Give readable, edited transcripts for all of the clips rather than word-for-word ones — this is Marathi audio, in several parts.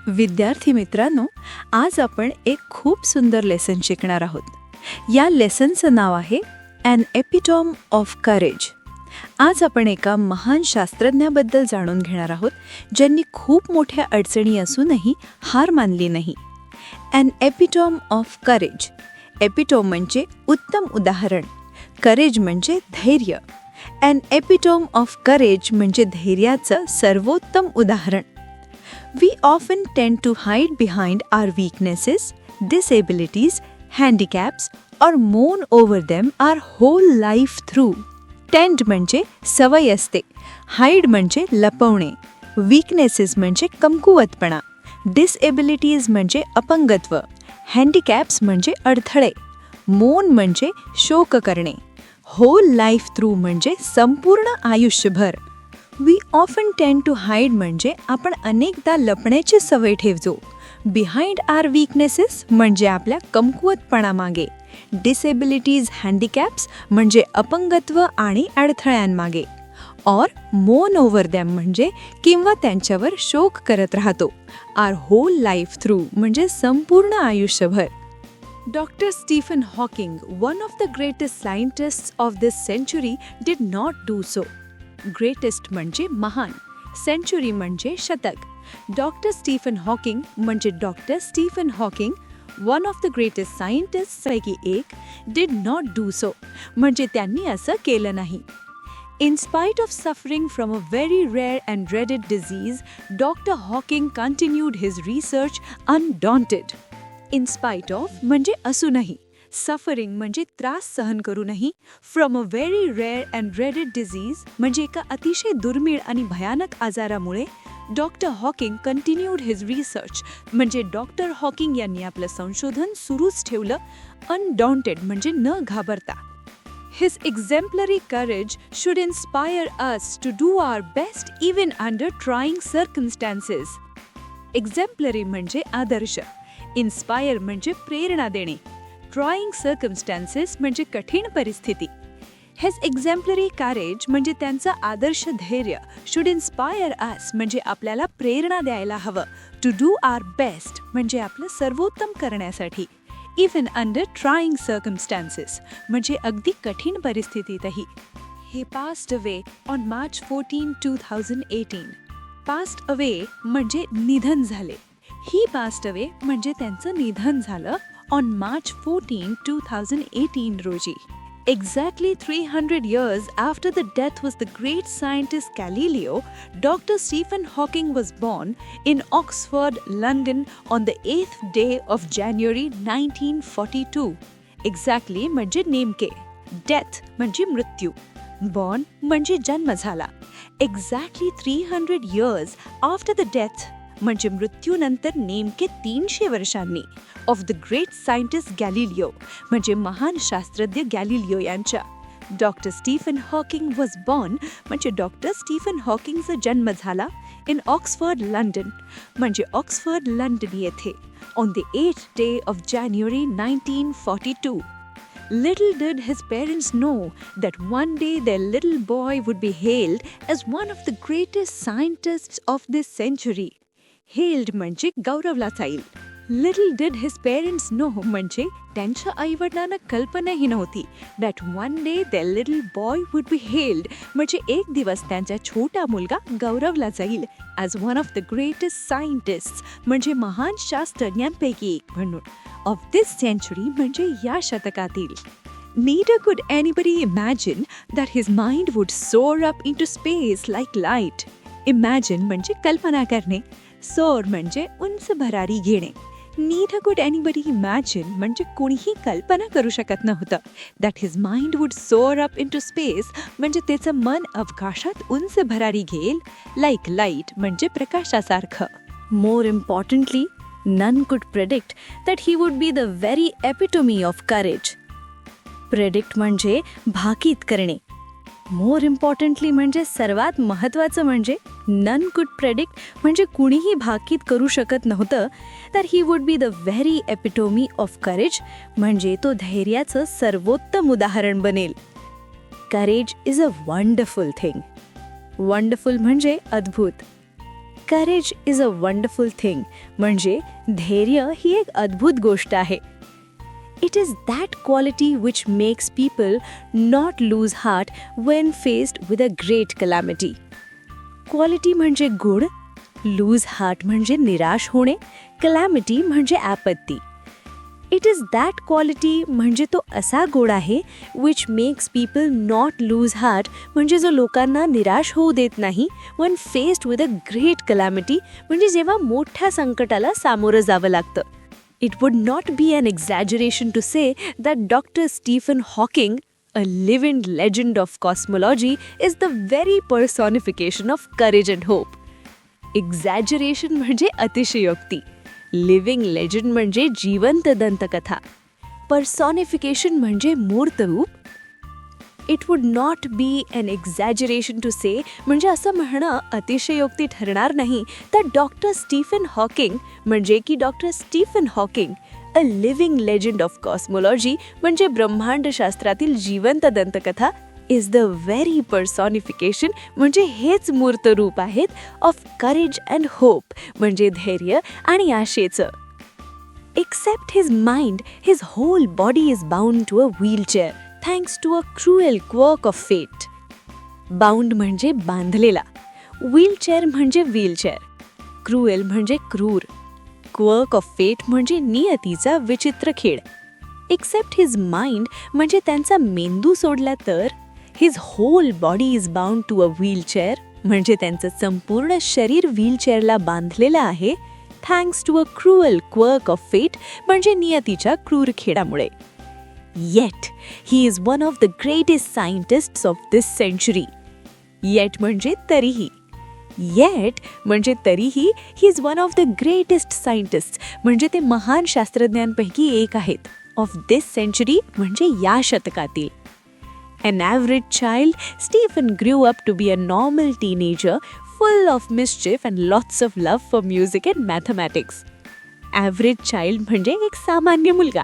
विद्यार्थी मित्रांनो, आज आपण एक खूप सुंदर लेसन शिकणार आहोत. या लेसनचं नाव आहे ॲन एपिटॉम ऑफ करेज. आज आपण एका महान शास्त्रज्ञाबद्दल जाणून घेणार आहोत, ज्यांनी खूप मोठ्या अडचणी असूनही हार मानली नाही. An epitome of courage. Epitome म्हणजे उत्तम उदाहरण, करेज म्हणजे धैर्य. ॲन एपिटॉम ऑफ करेज म्हणजे धैर्याचं सर्वोत्तम उदाहरण. We often tend to hide behind our weaknesses, disabilities, handicaps, or mourn over them our whole life through. Tend म्हणजे सवय असते, hide म्हणजे लपवणे, weaknesses म्हणजे कमकुवतपणा, disabilities म्हणजे अपंगत्व, handicaps म्हणजे अडथळे, mourn म्हणजे शोक करणे, whole life through म्हणजे संपूर्ण आयुष्यभर. We often tend to hide म्हणजे आपण अनेकदा लपण्याची सवय ठेवतो. Behind our weaknesses म्हणजे आपल्या कमकुवतपणामागे, disabilities, handicaps म्हणजे अपंगत्व आणि अडथळ्यांमागे, or mourn over them म्हणजे किंवा त्यांच्यावर शोक करत राहतो. Our whole life through म्हणजे संपूर्ण आयुष्यभर. Dr. Stephen Hawking, one of the greatest scientists of this century, did not do so. Greatest म्हणजे महान, सेंचुरी म्हणजे शतक. डॉक्टर स्टीफन हॉकिंग म्हणजे doctor Stephen Hawking, one of the greatest सायंटिस्टपैकी एक, डिड नॉट डू सो म्हणजे त्यांनी असं केलं नाही. In spite of suffering from a very rare and dreaded disease, Dr. Hawking continued his research undaunted. In spite of म्हणजे असूनही, सफरिंग म्हणजे त्रास सहन करूनही, from a very rare and dreaded disease म्हणजे एका अतिशय दुर्मिळ आणि भयानक आजारामुळे, doctor Hawking continued his research म्हणजे डॉक्टर हॉकिंग यांनी आपलं संशोधन सुरूच ठेवलं, अनडॉन्टेड म्हणजे न घाबरता. His exemplary courage should inspire us to do our best even under trying circumstances. Exemplary म्हणजे आदर्श, इन्स्पायर म्हणजे प्रेरणा देणे, ट्रायिंग सर्कमस्टान्सेस म्हणजे कठीण परिस्थिती. हेज एक्झॅम्पलरी करेज म्हणजे त्यांचं आदर्श धैर्य, शुड इन्स्पायर अस म्हणजे आपल्याला प्रेरणा द्यायला हवं, टू डू आवर बेस्ट म्हणजे आपलं सर्वोत्तम करण्यासाठी, इवन अंडर ट्रायिंग सर्कमस्टान्सेस म्हणजे अगदी कठीण परिस्थितीतही. हे passed away on March 14, 2018. Passed away म्हणजे निधन झाले. ही पास्ड अवे म्हणजे त्यांचं निधन झालं on March 14, 2018 रोजी. Exactly 300 years after the death was the great scientist Galileo, Dr. Stephen Hawking was born in Oxford, London on the 8th day of January 1942. Exactly म्हणजे नेमके, death म्हणजे मृत्यू, born म्हणजे जन्म झाला. Exactly 300 years after the death म्हणजे मृत्यूनंतर नेमके 300 वर्षांनी, of the great scientist Galileo म्हणजे महान शास्त्रज्ञ गॅलिलिओ यांच्या. Doctor Stephen Hawking was born म्हणजे डॉक्टर स्टीफन हॉकिंगचा जन्म झाला इन ऑक्सफर्ड, लंडन म्हणजे ऑक्सफर्ड, लंडन येथे, on the 8th day of January 1942. Little did his parents know that one day their little boy would be hailed as one of the greatest scientists of this century. Hailed म्हणजे गौरवला जाईल. Little did his parents know म्हणजे त्यांच्या आईवडिलांना कल्पनाही नव्हती that one day their little boy would be hailed म्हणजे एक दिवस त्यांचा छोटा मुलगा गौरवला जाईल as one of the greatest scientists म्हणजे महान शास्त्रज्ञांपैकी एक म्हणून, of this century म्हणजे या शतकातील. Neither could anybody imagine that his mind would soar up into space like light. Imagine म्हणजे कल्पना करणे, soar म्हणजे उंच भरारी घेणे. Neither could anybody imagine म्हणजे कोणीही कल्पना करू शकत नव्हतं that his mind would soar up into space म्हणजे त्याचं मन अवकाशात उंच भरारी घेईल, like light म्हणजे प्रकाशासारखं. More importantly, none could predict that he would be the very epitome of courage. Predict म्हणजे भाकीत करणे. मोर इम्पॉर्टंटली म्हणजे सर्वात महत्त्वाचं म्हणजे नन कुड प्रेडिक्ट म्हणजे कुणीही भाकीत करू शकत नव्हतं तर he would be the very epitome of courage म्हणजे तो धैर्याचं सर्वोत्तम उदाहरण बनेल. Courage is a wonderful thing. Wonderful म्हणजे अद्भुत. Courage is a wonderful thing म्हणजे धैर्य ही एक अद्भुत गोष्ट आहे. It is that quality which makes people not lose heart when faced with a great calamity. Quality म्हणजे गुण, लूज हार्ट म्हणजे निराश होणे, कलॅमिटी म्हणजे आपत्ती. इट इज दॅट क्वालिटी म्हणजे तो असा गुण आहे which makes people not lose heart म्हणजे जो लोकांना निराश होऊ देत नाही when faced with a great calamity म्हणजे जेव्हा मोठ्या संकटाला सामोरं जावं लागतं. It would not be an exaggeration to say that doctor Stephen Hawking, a living legend of cosmology, is the very personification of courage and hope. Exaggeration म्हणजे अतिशयोक्ती, लिव्हिंग लेजंड म्हणजे जिवंत दंतकथा, पर्सॉनिफिकेशन म्हणजे मूर्त रूप. It would not be an exaggeration to say म्हणजे असं म्हणणं अतिशयोक्ती ठरणार नाही तर डॉक्टर स्टीफन हॉकिंग म्हणजे की doctor Stephen Hawking, a living legend of cosmology म्हणजे ब्रह्मांडशास्त्रातील जिवंत दंतकथा, इज द व्हेरी पर्सॉनिफिकेशन म्हणजे हेच मूर्त रूप आहेत ऑफ करेज अँड होप म्हणजे धैर्य आणि आशेचं. Except his mind, his whole body is bound to a wheelchair thanks to a cruel quirk of fate. Bound म्हणजे बांधलेला, व्हीलचेअर म्हणजे व्हीलचेअर, क्रुएल म्हणजे क्रूर, क्वर्क ऑफ फेट म्हणजे नियतीचा विचित्र खेळ. एक्सेप्ट हिज माइंड म्हणजे त्यांचा मेंदू सोडला तर, his whole body is bound to a wheelchair म्हणजे त्यांचं संपूर्ण शरीर व्हीलचेअरला बांधलेलं आहे thanks to a cruel quirk of fate म्हणजे नियतीच्या क्रूर खेळामुळे. Yet he is one of the greatest scientists of this century. Yet म्हणजे तरीही, येट म्हणजे तरीही he is one of the greatest scientist म्हणजे ते महान शास्त्रज्ञांपैकी एक आहेत ऑफ दिस सेंचुरी म्हणजे या शतकातील. An average child, Stephen grew up to be a normal teenager full of mischief and lots of love for music and mathematics. Average child म्हणजे एक सामान्य मुलगा.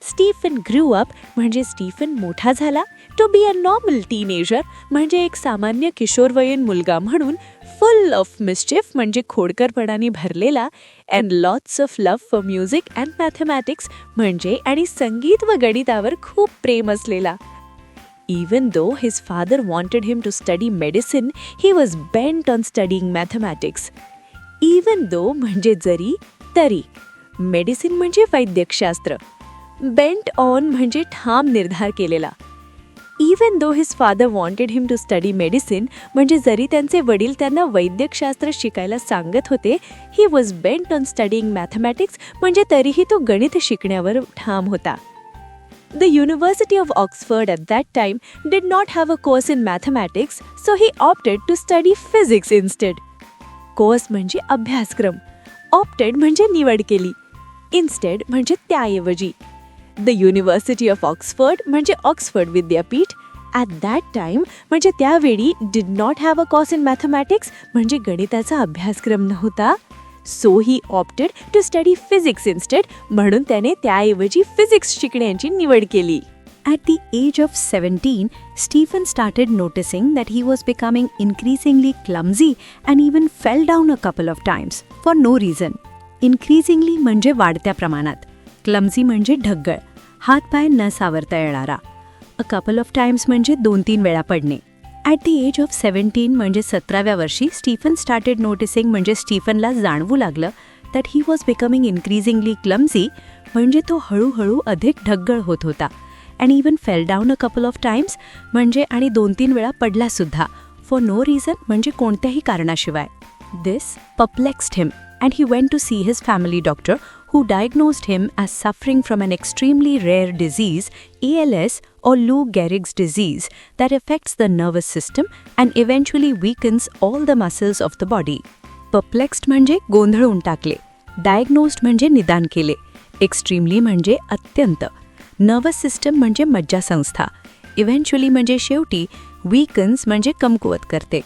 Stephen grew up म्हणजे स्टीफन मोठा झाला. To be a normal teenager म्हणजे एक सामान्य किशोरवयीन मुलगा म्हणून full of mischief म्हणजे खोडकरपणाने भरलेला and lots of love for music and mathematics म्हणजे आणि संगीत व गणितावर खूप प्रेम असलेला. Even though his father wanted him to study medicine, he was bent on studying mathematics. Even though म्हणजे जरी, तरी. मेडिसिन म्हणजे वैद्यकशास्त्र. Bent on म्हणजे ठाम निर्धार केलेला. Even though his father wanted him to study medicine, म्हणजे जरी त्यांचे वडील त्यांना वैद्यकशास्त्र शिकायला सांगत होते, he was bent on studying mathematics म्हणजे तरीही तो गणित शिकण्यावर ठाम होता. The University of Oxford at that time did not have a course in mathematics, so he opted to study physics instead. Course म्हणजे अभ्यासक्रम, opted म्हणजे निवड केली, instead म्हणजे त्याऐवजी. The University of Oxford म्हणजे ऑक्सफर्ड विद्यापीठ at that time म्हणजे त्यावेळी did not have a course in mathematics म्हणजे गणिताचा अभ्यासक्रम नव्हता. So he opted to study physics instead म्हणून त्याने त्याऐवजी फिजिक्स शिकण्याची निवड केली. At the age of 17, Stephen started noticing that he was becoming increasingly clumsy and even fell down a couple of times for no reason. Increasingly म्हणजे वाढत्या प्रमाणात, clumsy म्हणजे ढग्गळ, हातपाय न सावरता येणारा, a couple of times म्हणजे 2-3 वेळा पडणे. At the age of 17 म्हणजे 17व्या वर्षी स्टीफन started noticing म्हणजे स्टीफनला जाणवू लागलं that he was becoming increasingly clumsy म्हणजे तो हळूहळू अधिक ढग्गळ होत होता. And even fell down a couple of times म्हणजे आणि 2-3 वेळा पडला सुद्धा for no reason म्हणजे कोणत्याही कारणाशिवाय. This perplexed him and he went to see his family doctor who diagnosed him as suffering from an extremely rare disease, ALS or Lou Gehrig's disease, that affects the nervous system and eventually weakens all the muscles of the body. Perplexed म्हणजे गोंधळून टाकले, diagnosed म्हणजे निदान केले, extremely म्हणजे अत्यंत, nervous system म्हणजे मज्जासंस्था, eventually म्हणजे शेवटी, weakens म्हणजे कमकुवत करते.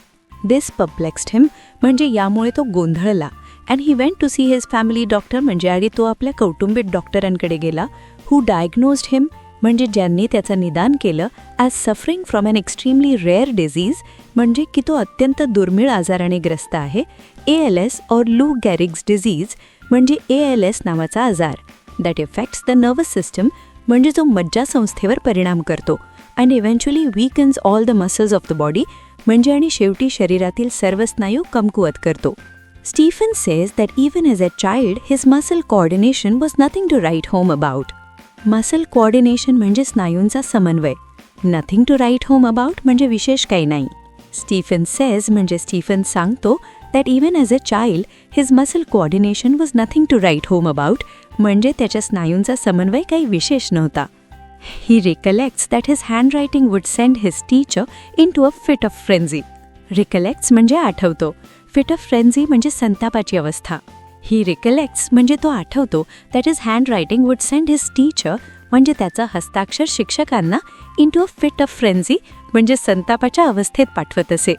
This perplexed him म्हणजे यामुळे तो गोंधळला. And he went to see his family doctor म्हणजे आणि तो आपल्या कौटुंबिक डॉक्टरांकडे गेला, who diagnosed him म्हणजे ज्यांनी त्याचं निदान केलं as suffering from an extremely rare disease म्हणजे की तो अत्यंत दुर्मिळ आजाराने ग्रस्त आहे, ALS और लू गॅरिग्स डिझीज म्हणजे ALS नावाचा आजार that affects the nervous system म्हणजे जो मज्जासंस्थेवर परिणाम करतो and eventually weakens all the muscles of the body म्हणजे आणि शेवटी शरीरातील सर्व स्नायू कमकुवत करतो. Stephen says that even as a child his muscle coordination was nothing to write home about. Muscle coordination म्हणजे स्नायूंचा समन्वय. Nothing to write home about म्हणजे विशेष काही नाही. स्टीफन सेज म्हणजे स्टीफन सांगतो that even as a child his muscle coordination was nothing to write home about म्हणजे त्याच्या स्नायूंचा समन्वय काही विशेष नव्हता. He recollects that his handwriting would send his teacher into a fit of frenzy. Recollects म्हणजे आठवतो. Fit of frenzy म्हणजे संतापाची अवस्था. He recollects म्हणजे तो आठवतो that his handwriting would send his teacher म्हणजे त्याचा हस्ताक्षर शिक्षकांना into a fit of frenzy म्हणजे संतापाच्या अवस्थेत पाठवत असे.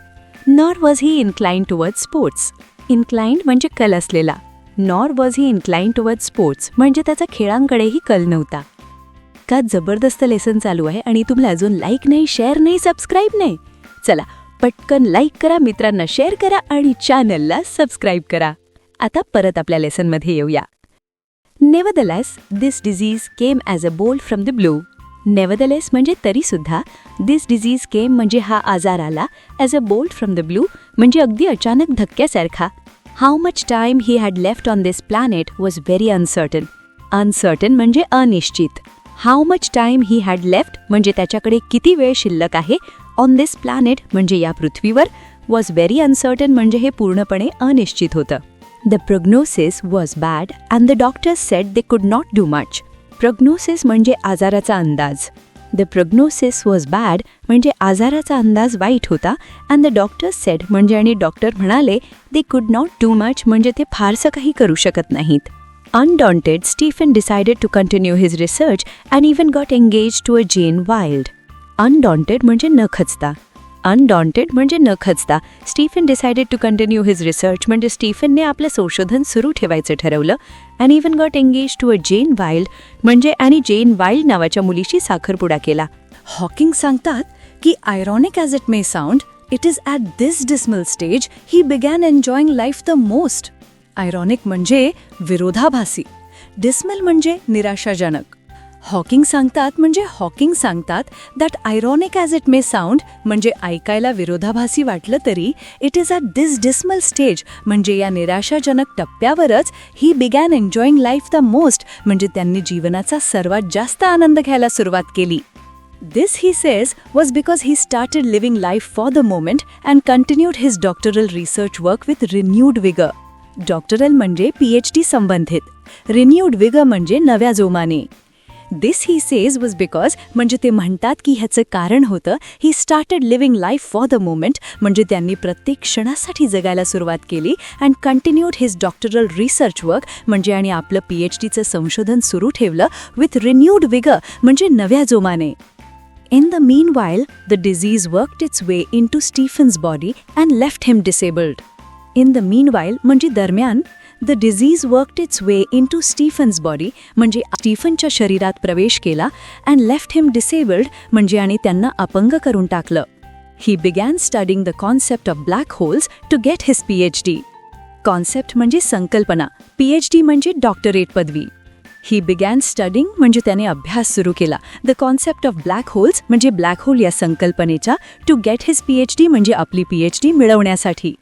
Nor was he inclined towards sports. Inclined म्हणजे कल असलेला. Nor was he inclined towards sports म्हणजे त्याचा खेळांकडेही कल नव्हता. का जबरदस्त लेसन चालू आहे आणि तुम्हाला अजून लाईक नाही, शेअर नाही, सबस्क्राईब नाही. चला पटकन लाईक करा, मित्रांना शेअर करा आणि चॅनलला सबस्क्राईब करा. आता परत आपल्या लेसनमध्ये येऊया. Nevertheless this disease came as a bolt from the blue. Nevertheless म्हणजे तरीसुद्धा, दिस डिझीज केम म्हणजे हा आजार आला, as a bolt from the blue म्हणजे अगदी अचानक धक्क्यासारखा. How much time he had left on this planet was very uncertain. Uncertain म्हणजे अनिश्चित. How much time he had left म्हणजे त्याच्याकडे किती वेळ शिल्लक आहे, ऑन दिस प्लॅनेट म्हणजे या पृथ्वीवर, वॉज व्हेरी अनसर्टन म्हणजे हे पूर्णपणे अनिश्चित होतं. The prognosis was bad and the doctors said they could not do much. Prognosis म्हणजे आजाराचा अंदाज. द प्रोग्नोसिस वॉज बॅड म्हणजे आजाराचा अंदाज वाईट होता अँड द डॉक्टर्स सेड म्हणजे आणि डॉक्टर म्हणाले they could not do much म्हणजे ते फारसं काही करू शकत नाहीत. Undaunted, Stephen decided to continue his research and even got engaged to a Jane Wilde. Undaunted म्हणजे न खचता. Undaunted म्हणजे न खचता. Stephen decided to continue his research म्हणजे स्टीफनने आपलं संशोधन सुरू ठेवायचं ठरवलं and even got engaged to a Jane Wilde म्हणजे आणि जेन वाइल्ड नावाच्या मुलीशी साखरपुडा केला. हॉकिंग सांगतात की ironic as it may sound, it is at this dismal stage he began enjoying life the most. Ironic म्हणजे विरोधाभासी, डिस्मल म्हणजे निराशाजनक. हॉकिंग सांगतात that ironic as it may sound म्हणजे ऐकायला विरोधाभासी वाटलं तरी it is at this dismal stage म्हणजे या निराशाजनक टप्प्यावरच he began enjoying life the most म्हणजे त्यांनी जीवनाचा सर्वात जास्त आनंद घ्यायला सुरुवात केली. This, he says, was because he started living life for the moment and continued his doctoral research work with renewed vigor. Doctoral म्हणजे PhD संबंधित, रिन्यूड विगर म्हणजे नव्या जोमाने. This he says was because म्हणजे ते म्हणतात की ह्याचं कारण होतं he started living life for the moment म्हणजे त्यांनी प्रत्येक क्षणासाठी जगायला सुरुवात केली and continued his doctoral research work म्हणजे आणि आपलं PhDचं संशोधन सुरू ठेवलं विथ रिन्यूड विगर म्हणजे नव्या जोमाने. In the meanwhile, the disease worked its way into Stephen's body and left him disabled. In the meanwhile म्हणजे दरम्यान, the disease worked its way into Stephen's body म्हणजे स्टीफनच्या शरीरात प्रवेश केला and left him disabled म्हणजे आणि त्यांना अपंग करून टाकलं. He began studying the concept of black holes to get his PhD. Concept म्हणजे संकल्पना, PhD म्हणजे डॉक्टरेट पदवी. He began studying म्हणजे त्याने अभ्यास सुरू केला. The concept of black holes म्हणजे ब्लॅक होल या संकल्पनेच्या to get his PhD म्हणजे आपली PhD मिळवण्यासाठी.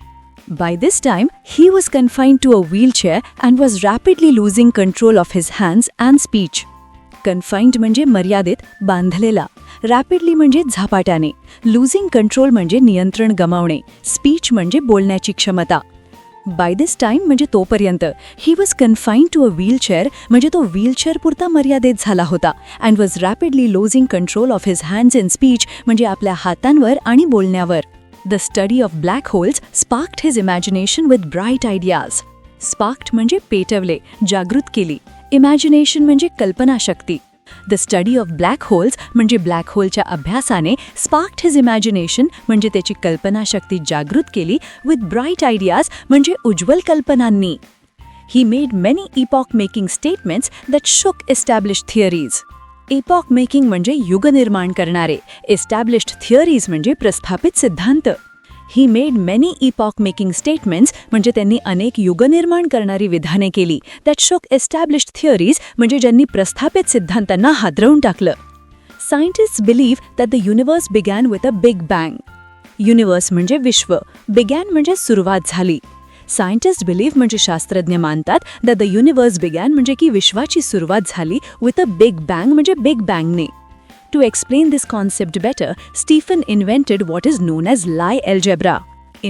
By this time, he was confined to a wheelchair and was rapidly losing control of his hands and speech. Confined म्हणजे मर्यादित, बांधलेला. Rapidly म्हणजे झपाट्याने. Losing control म्हणजे नियंत्रण गमावणे. Speech म्हणजे बोलण्याची क्षमता. By this time म्हणजे तोपर्यंत he was confined to a wheelchair म्हणजे तो व्हीलचेअर पुरता मर्यादित झाला होता and was rapidly losing control of his hands and speech म्हणजे आपल्या हातांवर आणि बोलण्यावर. The study of black holes sparked his imagination with bright ideas. Sparked म्हणजे पेटवले, जागृत केली. Imagination म्हणजे कल्पनाशक्ती. The study of black holes म्हणजे ब्लॅक होलच्या अभ्यासाने sparked his imagination म्हणजे त्याची कल्पनाशक्ती जागृत केली with bright ideas म्हणजे उज्ज्वल कल्पनांनी. He made many epoch-making statements that shook established theories. Epoch making म्हणजे युग निर्माण करणारे, एस्टॅब्लिश्ड थिअरीज म्हणजे प्रस्थापित सिद्धांत. He made many epoch making statements म्हणजे त्यांनी अनेक युगनिर्माण करणारी विधाने केली. दॅट शोक एस्टॅब्लिश्ड थिअरीज म्हणजे ज्यांनी प्रस्थापित सिद्धांतांना हादरवून टाकलं. Scientists believe that the universe begin with a big bang. Universe म्हणजे विश्व, बिगॅन म्हणजे सुरुवात झाली. सायंटिस्ट बिलीव्ह म्हणजे शास्त्रज्ञ मानतात दॅट द युनिवर्स बिगॅन म्हणजे की विश्वाची सुरुवात झाली विथ अ बिग बँग म्हणजे big बँगने. To explain this concept better, Stephen invented what is known as Lie algebra.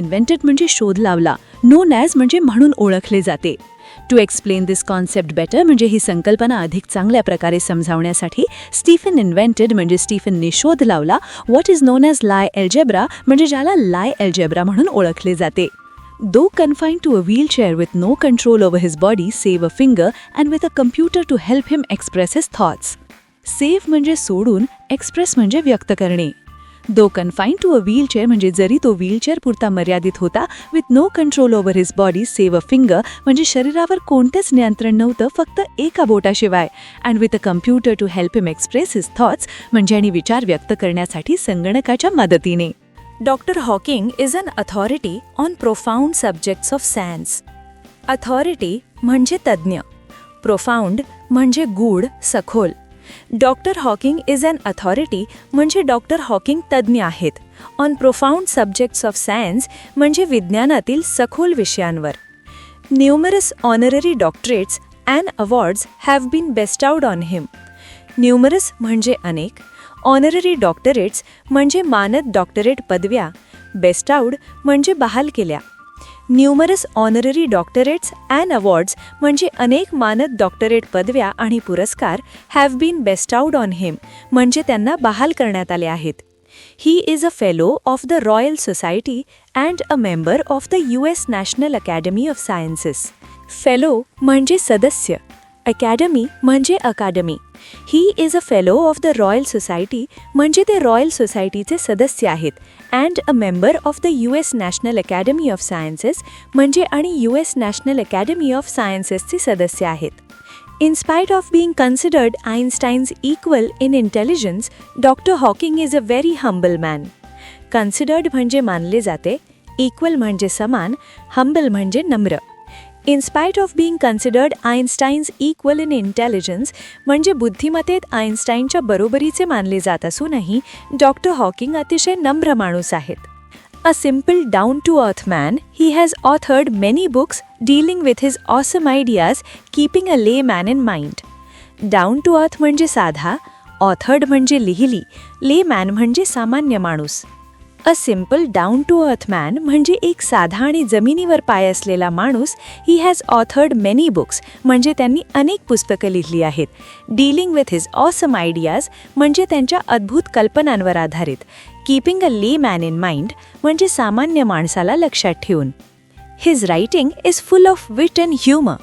Invented म्हणजे शोध लावला, known as म्हणजे म्हणून ओळखले जाते. To explain this concept better म्हणजे ही संकल्पना अधिक चांगल्या प्रकारे समजावण्यासाठी स्टीफन इन्व्हेंटेड म्हणजे स्टीफनने शोध लावला what is known as Lie algebra म्हणजे ज्याला Lie algebra म्हणून ओळखले जाते. Though confined to a wheelchair with no control over his body save a finger and with a computer to help him express his thoughts. Save म्हणजे सोडून, एक्सप्रेस म्हणजे व्यक्त करणे. Though confined to a wheelchair म्हणजे जरी तो व्हीलचेअर पुरता मर्यादित होता, with no control over his body save a finger म्हणजे शरीरावर कोणतेच नियंत्रण नव्हतं फक्त एका बोटाशिवाय. And with a computer to help him express his thoughts म्हणजे आणि विचार व्यक्त करण्यासाठी संगणकाच्या मदतीने. Dr. Hawking is an authority on profound subjects of science. Authority म्हणजे तज्ज्ञ, profound म्हणजे गूढ, सखोल. Doctor Hawking is an authority म्हणजे डॉक्टर हॉकिंग तज्ज्ञ आहेत. On profound subjects of science म्हणजे विज्ञानातील सखोल विषयांवर. Numerous honorary doctorates and awards have been bestowed on him. Numerous म्हणजे अनेक, ऑनररी डॉक्टरेट्स म्हणजे मानद डॉक्टरेट पदव्या, बेस्टाउड म्हणजे बहाल केल्या. Numerous honorary doctorates and awards म्हणजे अनेक मानद डॉक्टरेट पदव्या आणि पुरस्कार have been bestowed on him म्हणजे त्यांना बहाल करण्यात आले आहेत. He is a fellow of the Royal Society and a member of the US National Academy of Sciences. Fellow म्हणजे सदस्य, अकॅडमी म्हणजे अकादमी. He is a fellow of the Royal Society म्हणजे ते रॉयल सोसायटीचे सदस्य आहेत. And a member of the US National Academy of sciences म्हणजे आणि US नॅशनल अकॅडमी ऑफ सायन्सेसचे सदस्य आहेत. In spite of being considered Einstein's equal in intelligence, Dr. Hawking is a very humble man. Considered म्हणजे मानले जाते, equal म्हणजे समान, humble म्हणजे नम्र. In spite of being considered Einstein's equal in intelligence म्हणजे बुद्धिमत्तेत आइन्स्टाईनच्या बरोबरीचे मानले जात असूनही डॉक्टर हॉकिंग अतिशय नम्र माणूस आहेत. A simple down-to-earth man, he has authored many books dealing with his awesome ideas, keeping a layman in mind. Down-to-earth म्हणजे साधा, authored म्हणजे लिहिली, layman म्हणजे सामान्य माणूस. A simple down-to-earth man म्हणजे एक साधा आणि जमिनीवर पाय असलेला माणूस. He has authored many books म्हणजे त्यांनी अनेक पुस्तकं लिहिली आहेत. Dealing with his awesome ideas म्हणजे त्यांच्या अद्भुत कल्पनांवर आधारित. Keeping a layman in mind म्हणजे सामान्य माणसाला लक्षात ठेवून. His writing is full of wit and humor.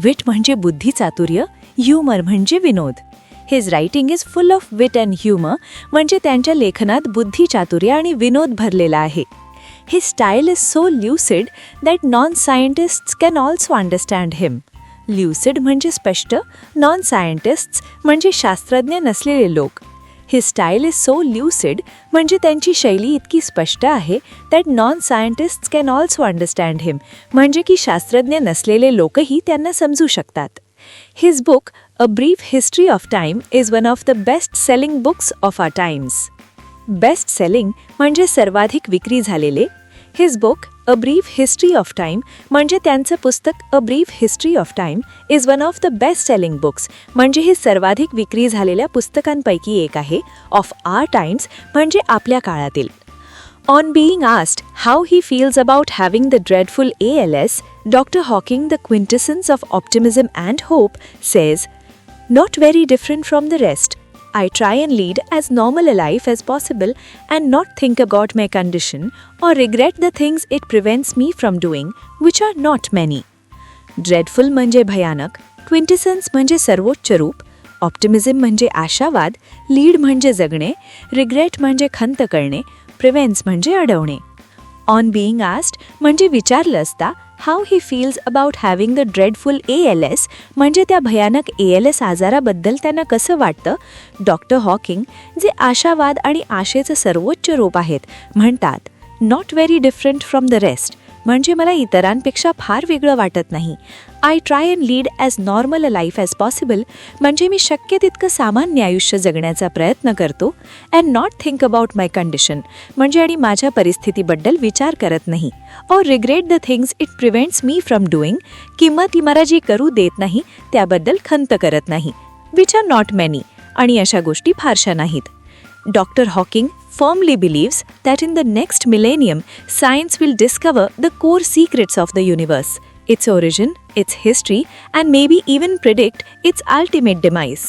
Wit म्हणजे बुद्धिचातुर्य, humor म्हणजे विनोद. His writing is full of wit and humor म्हणजे त्यांच्या लेखनात बुद्धिचातुर्य आणि विनोद भरलेला आहे. His style is so lucid that non-scientists can also understand him. Lucid म्हणजे स्पष्ट, non-scientists म्हणजे शास्त्रज्ञ नसलेले लोक. His style is so lucid म्हणजे त्यांची शैली इतकी स्पष्ट आहे that non-scientists can also understand him म्हणजे की शास्त्रज्ञ नसलेले लोकही त्यांना समजू शकतात. His book, A Brief History of Time, is one of the best-selling books of our times. Best-selling म्हणजे सर्वाधिक विक्री झालेले. His book, A Brief History of Time म्हणजे त्यांचं पुस्तक A Brief History of Time is one of the best-selling books म्हणजे हे सर्वाधिक विक्री झालेल्या पुस्तकांपैकी एक आहे. Of our times म्हणजे आपल्या काळातील. On being asked how he feels about having the dreadful ALS, Dr. Hawking, the quintessence of optimism and hope, says, "Not very different from the rest. I try and lead as normal a life as possible and not think about my condition or regret the things it prevents me from doing, which are not many." Dreadful म्हणजे भयानक, quintessence म्हणजे सर्वोच्च रूप, ऑप्टिमिझम म्हणजे आशावाद, लीड म्हणजे जगणे, रिग्रेट म्हणजे खंत करणे, प्रिव्हेंट्स म्हणजे अडवणे. ऑन बीइंग आस्क्ड म्हणजे विचारलं असता how he feels about having the dreadful ALS म्हणजे त्या भयानक ALS आजाराबद्दल त्यांना कसं वाटतं, डॉक्टर हॉकिंग, जे आशावाद आणि आशेचं सर्वोच्च रूप आहेत, म्हणतात, not very different from the rest, म्हणजे मला इतरांपेक्षा फार वेगळं वाटत नाही. I try and lead as normal a life as possible, म्हणजे मी शक्य तितकं सामान्य आयुष्य जगण्याचा प्रयत्न करतो. And not think about my condition, म्हणजे आणि माझ्या परिस्थितीबद्दल विचार करत नाही. Or regret the things it prevents me from doing, किंवा ती मला जी करू देत नाही त्याबद्दल खंत करत नाही. विच आर नॉट मेनी, आणि अशा गोष्टी फारशा नाहीत. Dr. Hawking firmly believes that in the next millennium, science will discover the core secrets of the universe, its origin, its history, and maybe even predict its ultimate demise.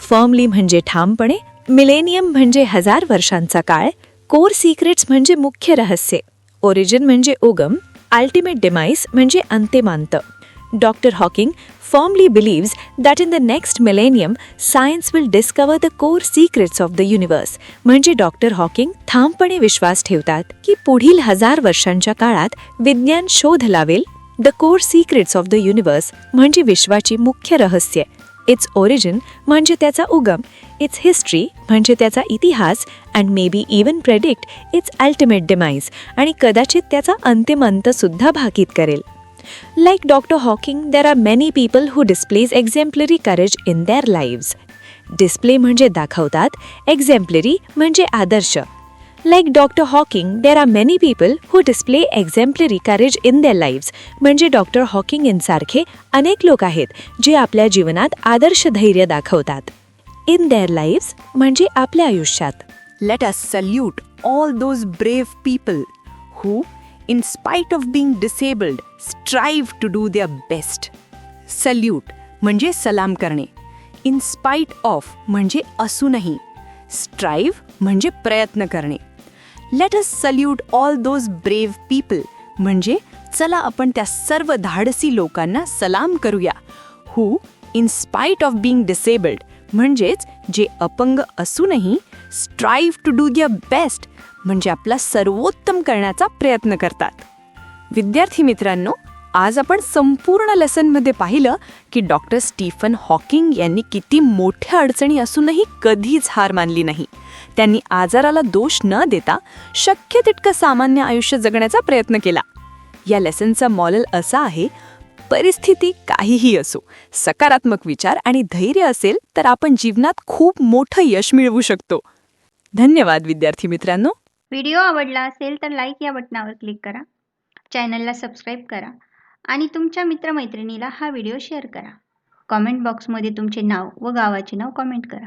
Firmly म्हणजे ठामपणे, मिलेनियम म्हणजे 1000 वर्षांचा काळ, कोर सिक्रेट्स म्हणजे मुख्य रहस्य, ओरिजिन म्हणजे उगम, अल्टिमेट डिमाइस म्हणजे अंतिमांत. Dr. Hawking firmly believes that in the next millennium, science will discover the core secrets of the universe. म्हणजे डॉक्टर हॉकिंग ठामपणे विश्वास ठेवतात की पुढील 1000 वर्षांच्या काळात विज्ञान शोध लावेल the core secrets of the universe, म्हणजे विश्वाची मुख्य रहस्य, इट्स ओरिजिन म्हणजे त्याचा उगम, इट्स हिस्ट्री म्हणजे त्याचा इतिहास, and may be even predict it's ultimate demise, आणि कदाचित त्याचा अंतिम अंतसुद्धा भाकीत करेल. Like Dr. Hawking, there are many people who displays exemplary courage in their lives. Display म्हणजे दाखवतात, exemplary म्हणजे आदर्श. Like Dr. Hawking, there are many people who display exemplary courage in their lives. म्हणजे डॉक्टर हॉकिंग यांसारखे अनेक लोक आहेत जे आपल्या जीवनात आदर्श धैर्य दाखवतात. In their lives म्हणजे आपल्या आयुष्यात. Let us salute all those brave people who, in spite of being disabled, strive to do their best. Salute म्हणजे सलाम करणे. In spite of म्हणजे असूनही. Strive म्हणजे प्रयत्न करणे. Let us salute all those brave people म्हणजे चला आपण त्या सर्व धाडसी लोकांना सलाम करूया. Who, in spite of being disabled म्हणजेच जे अपंग असूनही strive to do their best म्हणजे आपला सर्वोत्तम करण्याचा प्रयत्न करतात. विद्यार्थी मित्रांनो, आज आपण संपूर्ण लेसनमध्ये पाहिलं की डॉक्टर स्टीफन हॉकिंग यांनी किती मोठ्या अडचणी असूनही कधीच हार मानली नाही. त्यांनी आजाराला दोष न देता शक्य तितकं सामान्य आयुष्य जगण्याचा प्रयत्न केला. या लेसनचा मॉरल असा आहे, परिस्थिती काहीही असो, सकारात्मक विचार आणि धैर्य असेल तर आपण जीवनात खूप मोठं यश मिळवू शकतो. धन्यवाद विद्यार्थी मित्रांनो. व्हिडिओ आवडला असेल तर लाईक या बटनावर क्लिक करा, चॅनलला सबस्क्राईब करा आणि तुमच्या मित्रमैत्रिणीला हा व्हिडिओ शेअर करा. कॉमेंट बॉक्समध्ये तुमचे नाव व गावाचे नाव कॉमेंट करा.